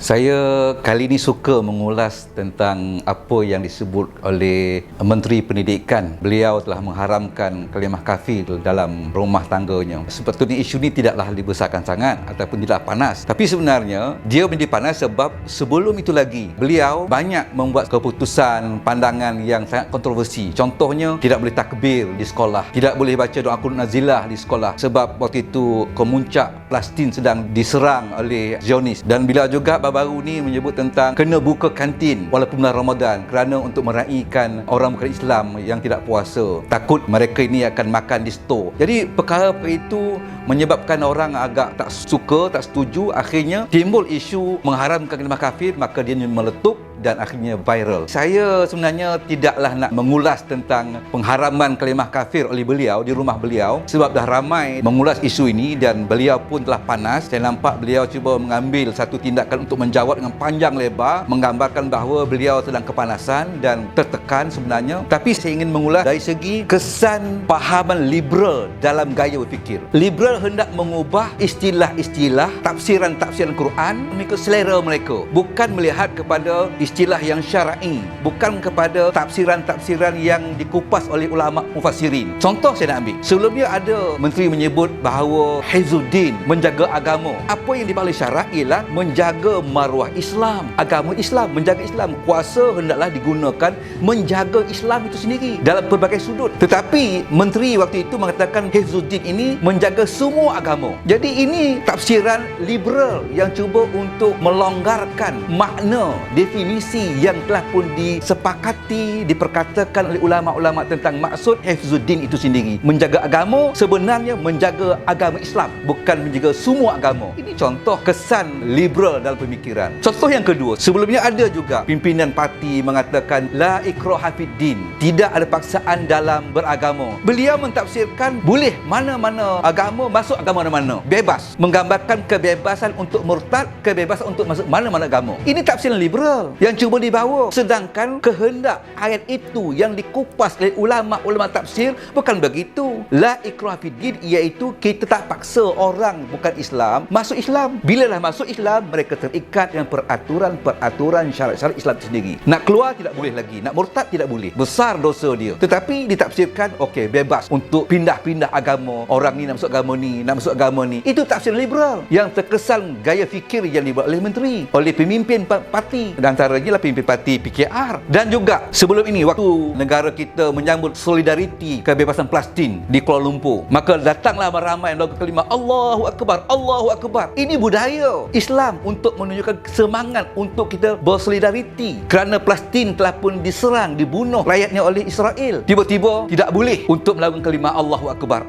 Saya kali ini suka mengulas tentang apa yang disebut oleh Menteri Pendidikan. Beliau telah mengharamkan kalimah kafir dalam rumah tangganya. Sebetulnya isu ini tidaklah dibesarkan sangat ataupun tidak panas. Tapi sebenarnya dia menjadi panas sebab sebelum itu lagi beliau banyak membuat keputusan, pandangan yang sangat kontroversi. Contohnya, tidak boleh takbir di sekolah, tidak boleh baca doa qunut nazilah di sekolah sebab waktu itu kemuncak Palestin sedang diserang oleh Zionis. Dan beliau juga baru ni menyebut tentang kena buka kantin walaupun bulan Ramadan kerana untuk meraihkan orang bukan Islam yang tidak puasa. Takut mereka ini akan makan di stor. Jadi perkara itu menyebabkan orang agak tak suka, tak setuju. Akhirnya timbul isu mengharamkan kalimah kafir, maka dia meletup dan akhirnya viral. Saya sebenarnya tidaklah nak mengulas tentang pengharaman kalimah kafir oleh beliau di rumah beliau sebab dah ramai mengulas isu ini dan beliau pun telah panas. Saya nampak beliau cuba mengambil satu tindakan untuk menjawab dengan panjang lebar, menggambarkan bahawa beliau sedang kepanasan dan tertekan sebenarnya. Tapi saya ingin mengulas dari segi kesan pahaman liberal dalam gaya berfikir. Liberal hendak mengubah istilah-istilah, tafsiran-tafsiran Quran mengikut selera mereka, bukan melihat kepada istilah yang syar'i, bukan kepada tafsiran-tafsiran yang dikupas oleh ulama mufassirin. Contoh saya nak ambil. Sebelumnya ada menteri menyebut bahawa Hifzuddin menjaga agama. Apa yang dimaksud syarak ialah menjaga maruah Islam, agama Islam, menjaga Islam. Kuasa hendaklah digunakan menjaga Islam itu sendiri dalam pelbagai sudut. Tetapi menteri waktu itu mengatakan Hifzuddin ini menjaga semua agama. Jadi ini tafsiran liberal yang cuba untuk melonggarkan makna, definisi yang telah pun disepakati, diperkatakan oleh ulama-ulama tentang maksud Hifzuddin itu sendiri. Menjaga agama sebenarnya menjaga agama Islam, bukan menjaga semua agama. Ini contoh kesan liberal dalam pemikiran. Contoh yang kedua, sebelumnya ada juga pimpinan parti mengatakan la ikraha fiddin, tidak ada paksaan dalam beragama. Beliau mentafsirkan boleh mana-mana agama masuk agama mana-mana, bebas, menggambarkan kebebasan untuk murtad, kebebasan untuk masuk mana-mana agama. Ini tafsiran liberal yang cuba dibawa, sedangkan kehendak ayat itu yang dikupas oleh ulama-ulama tafsir bukan begitu. La ikraha fiddin iaitu kita tak paksa orang bukan Islam masuk Islam. Bilalah masuk Islam, mereka terikat dengan peraturan syarat-syarat Islam sendiri. Nak keluar tidak boleh lagi, nak murtad tidak boleh, besar dosa dia. Tetapi ditafsirkan okey, bebas untuk pindah-pindah agama. Orang ni nak masuk agama ni, nak masuk agama ni. Itu tafsir liberal yang terkesan gaya fikir yang dibuat oleh menteri, oleh pemimpin parti, dan antaranya lah pemimpin parti PKR. Dan juga sebelum ini waktu negara kita menyambut solidariti kebebasan Palestin di Kuala Lumpur, maka datanglah ramai yang melakukan kalimah Allahu Akbar, Allahu Akbar. Ini budaya Islam untuk menunjukkan semangat untuk kita bersolidariti kerana Palestin telah pun diserang, dibunuh rakyatnya oleh Israel. Tiba-tiba tidak boleh untuk melakukan kalimah Allahu Akbar.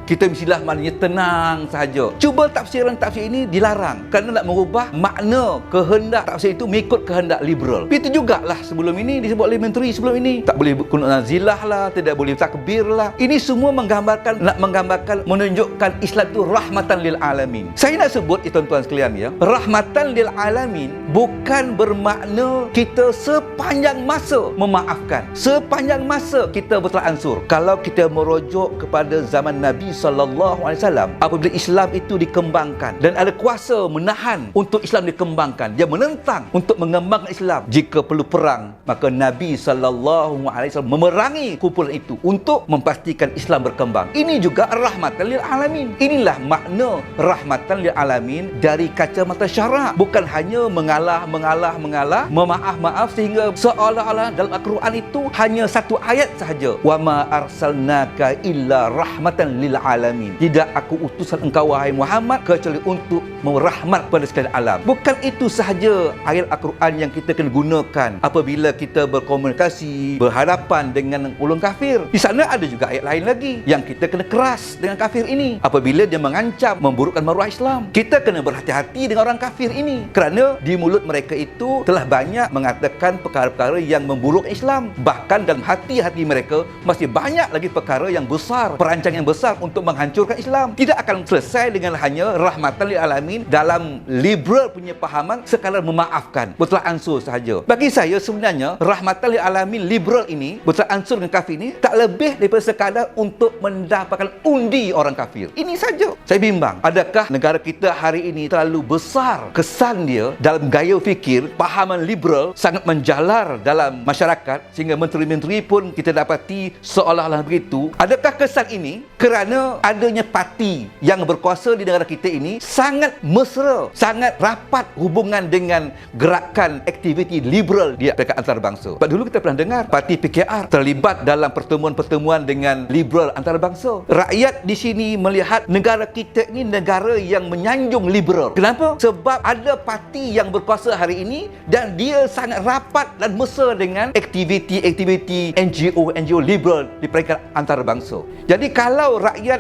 Kita mestilah maknanya tenang sahaja. Cuba tafsiran-tafsir ini dilarang kerana nak mengubah makna kehendak tafsir itu mengikut kehendak liberal. Itu jugalah sebelum ini disebut oleh menteri sebelum ini. Tak boleh qunut nazilah lah, tidak boleh takbir lah. Ini semua menggambarkan, menunjukkan Islam itu rahmatan lil alamin. Saya nak sebut tuan-tuan sekalian ya, rahmatan lil alamin bukan bermakna kita sepanjang masa memaafkan, sepanjang masa kita berteransur. Kalau kita merujuk kepada zaman Nabi sallallahu alaihi wasallam, apabila Islam itu dikembangkan dan ada kuasa menahan untuk Islam dikembangkan, dia menentang untuk mengembangkan Islam. Jika perlu perang, maka Nabi sallallahu alaihi wasallam memerangi kumpulan itu untuk memastikan Islam berkembang. Ini juga rahmatan lil alamin. Inilah makna rahmatan lil alamin dari kacamata syarak, bukan hanya mengalah, memaaf sehingga seolah-olah dalam Al-Quran itu hanya satu ayat sahaja, wa ma arsalnaka illa rahmatan lil alamin. Tidak aku utuskan engkau wahai Muhammad kecuali untuk merahmat kepada sekalian alam. Bukan itu sahaja ayat Al-Quran yang kita kena gunakan apabila kita berkomunikasi, berhadapan dengan ulun kafir. Di sana ada juga ayat lain lagi yang kita kena keras dengan kafir ini apabila dia mengancam memburukkan maruah Islam. Kita kena berhati-hati dengan orang kafir ini kerana di mulut mereka itu telah banyak mengatakan perkara-perkara yang memburuk Islam. Bahkan dalam hati-hati mereka masih banyak lagi perkara yang besar, perancangan yang besar untuk untuk menghancurkan Islam. Tidak akan selesai dengan hanya rahmatan lil alamin dalam liberal punya fahaman sekadar memaafkan bertolak ansur sahaja. Bagi saya sebenarnya rahmatan lil alamin liberal ini, bertolak ansur dengan kafir ini tak lebih daripada sekadar untuk mendapatkan undi orang kafir. Ini saja. Saya bimbang, adakah negara kita hari ini terlalu besar kesan dia dalam gaya fikir, fahaman liberal sangat menjalar dalam masyarakat sehingga menteri-menteri pun kita dapati seolah-olah begitu. Adakah kesan ini kerana adanya parti yang berkuasa di negara kita ini sangat mesra, sangat rapat hubungan dengan gerakan aktiviti liberal di peringkat antarabangsa? Sebab dulu kita pernah dengar parti PKR terlibat dalam pertemuan-pertemuan dengan liberal antarabangsa. Rakyat di sini melihat negara kita ini negara yang menyanjung liberal. Kenapa? Sebab ada parti yang berkuasa hari ini dan dia sangat rapat dan mesra dengan aktiviti-aktiviti NGO liberal di peringkat antarabangsa. Jadi kalau rakyat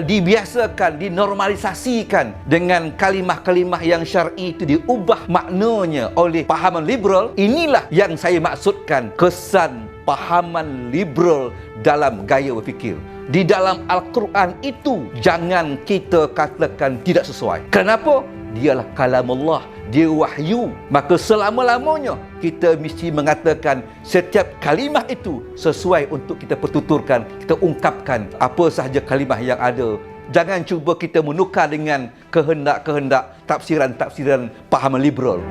dibiasakan, dinormalisasikan dengan kalimah-kalimah yang syar'i itu diubah maknanya oleh fahaman liberal, inilah yang saya maksudkan kesan fahaman liberal dalam gaya berfikir. Di dalam Al-Quran itu jangan kita katakan tidak sesuai. Kenapa? Dialah kalamullah, dia wahyu. Maka selama-lamanya kita mesti mengatakan setiap kalimah itu sesuai untuk kita pertuturkan, kita ungkapkan apa sahaja kalimah yang ada. Jangan cuba kita menukar dengan kehendak-kehendak tafsiran-tafsiran fahaman liberal.